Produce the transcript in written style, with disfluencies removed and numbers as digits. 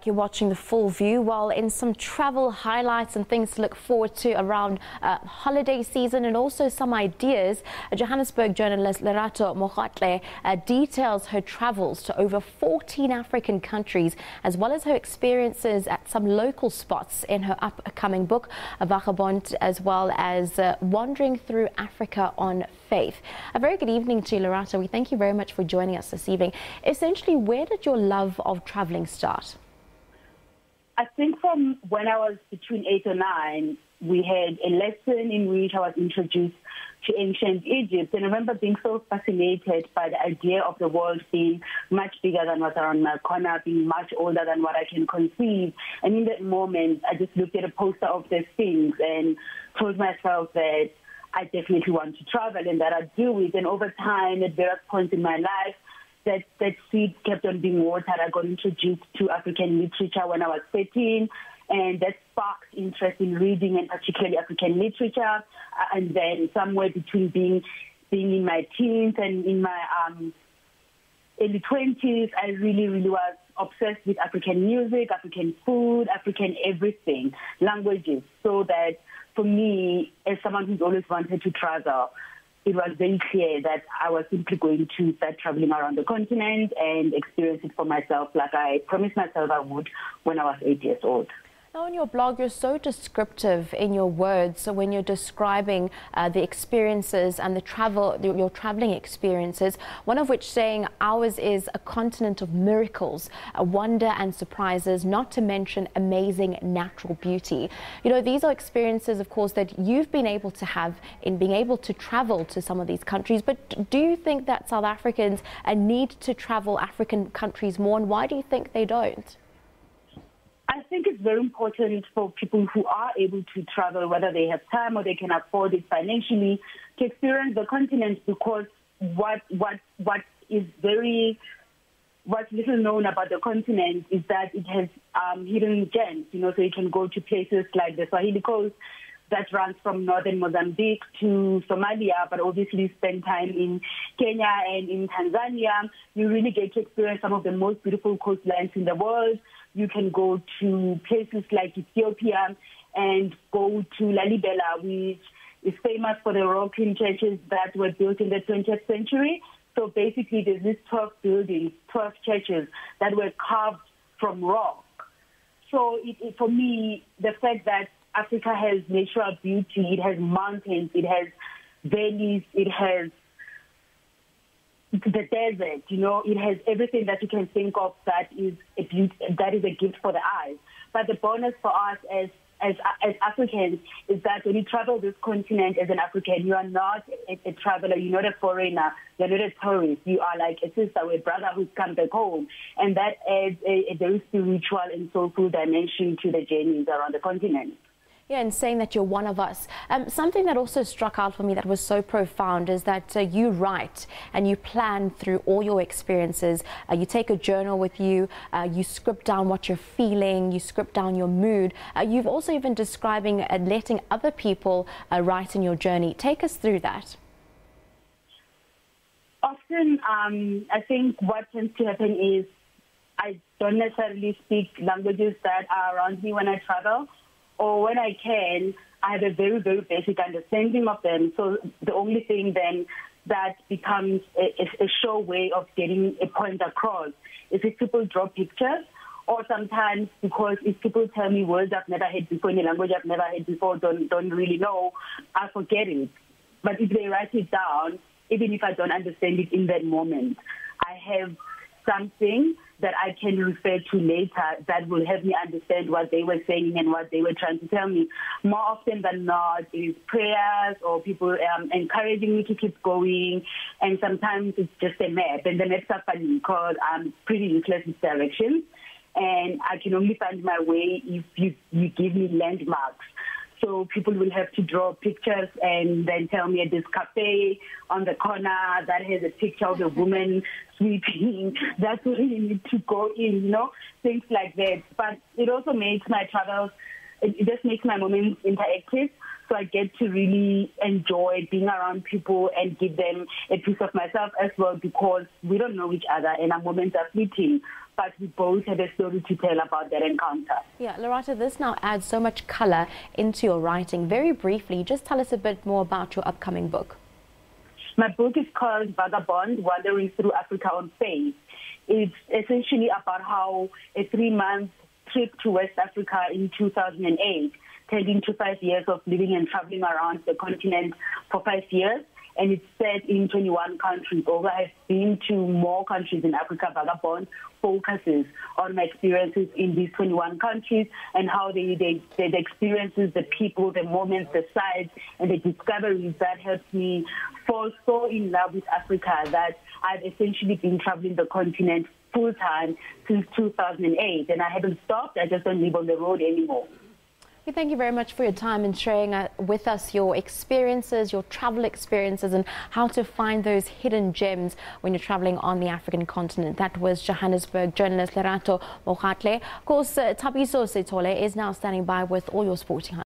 You're watching The Full View. Well, in some travel highlights and things to look forward to around holiday season, and also some ideas, Johannesburg journalist Lerato Mogoathle details her travels to over 14 African countries, as well as her experiences at some local spots in her upcoming book, Vagabond, as well as wandering through Africa on faith. A very good evening to you, Lerato. We thank you very much for joining us this evening. Essentially, where did your love of traveling start? I think from when I was between 8 or 9, we had a lesson in which I was introduced to ancient Egypt. And I remember being so fascinated by the idea of the world being much bigger than what's around my corner, being much older than what I can conceive. And in that moment, I just looked at a poster of the Sphinx and told myself that I definitely want to travel and that I'd do it. And over time, at various points in my life, that seed kept on being watered. I got introduced to African literature when I was 13, and that sparked interest in reading, and particularly African literature. And then somewhere between being in my teens and in my early 20s, I really was obsessed with African music, African food, African everything, languages. So that for me, as someone who's always wanted to travel, it was very clear that I was simply going to start traveling around the continent and experience it for myself, like I promised myself I would when I was 8 years old. Now, on your blog, you're so descriptive in your words. So when you're describing the experiences and your traveling experiences, one of which saying ours is a continent of miracles, wonder and surprises, not to mention amazing natural beauty. You know, these are experiences, of course, that you've been able to have in being able to travel to some of these countries. But do you think that South Africans need to travel African countries more, and why do you think they don't? I think it's very important for people who are able to travel, whether they have time or they can afford it financially, to experience the continent, because what's little known about the continent is that it has hidden gems. You know, so you can go to places like the Swahili Coast that runs from northern Mozambique to Somalia, but obviously spend time in Kenya and in Tanzania. You really get to experience some of the most beautiful coastlines in the world. You can go to places like Ethiopia and go to Lalibela, which is famous for the European churches that were built in the 20th century. So basically, there's these 12 buildings, 12 churches that were carved from rock. So for me, the fact that Africa has natural beauty, it has mountains, it has valleys, it has the desert, you know, it has everything that you can think of that is a gift for the eyes. But the bonus for us as Africans is that when you travel this continent as an African, you are not a traveler, you're not a foreigner, you're not a tourist, you are like a sister or a brother who's come back home. And that adds a very spiritual and soulful dimension to the journeys around the continent. Yeah, and saying that you're one of us. Something that also struck out for me that was so profound is that you write and you plan through all your experiences. You take a journal with you, you script down what you're feeling, you script down your mood. You've also even describing letting other people write in your journey. Take us through that. Often, I think what tends to happen is I don't necessarily speak languages that are around me when I travel, or when I can, I have a very, very basic understanding of them. So the only thing then that becomes a sure way of getting a point across is if people draw pictures, or sometimes because if people tell me words I've never heard before in a language I've never heard before, don't really know, I forget it. But if they write it down, even if I don't understand it in that moment, I have something that I can refer to later that will help me understand what they were saying and what they were trying to tell me. More often than not, it is prayers or people encouraging me to keep going, and sometimes it's just a map. And the maps are funny because I'm pretty useless with directions, and I can only find my way if you give me landmarks. So people will have to draw pictures and then tell me at this cafe on the corner that has a picture of a woman sweeping. That's where you need to go in, you know, things like that. But it also makes my travels, it just makes my moments interactive. So I get to really enjoy being around people and give them a piece of myself as well, because we don't know each other and our moments are fleeting. but we both had a story to tell about that encounter. Yeah, Lerato, this now adds so much color into your writing. Very briefly, just tell us a bit more about your upcoming book. My book is called Vagabond, Wandering Through Africa on Faith. It's essentially about how a 3-month trip to West Africa in 2008 turned into 5 years of living and traveling around the continent for 5 years. And it's set in 21 countries. Although I've been to more countries in Africa, Vagabond focuses on my experiences in these 21 countries and how the experiences, the people, the moments, the sights, and the discoveries that helped me fall so in love with Africa that I've essentially been traveling the continent full-time since 2008. And I haven't stopped. I just don't live on the road anymore. Thank you very much for your time and sharing with us your experiences, your travel experiences, and how to find those hidden gems when you're traveling on the African continent. That was Johannesburg journalist Lerato Mogoathle. Of course, Tabiso Setole is now standing by with all your sporting highlights.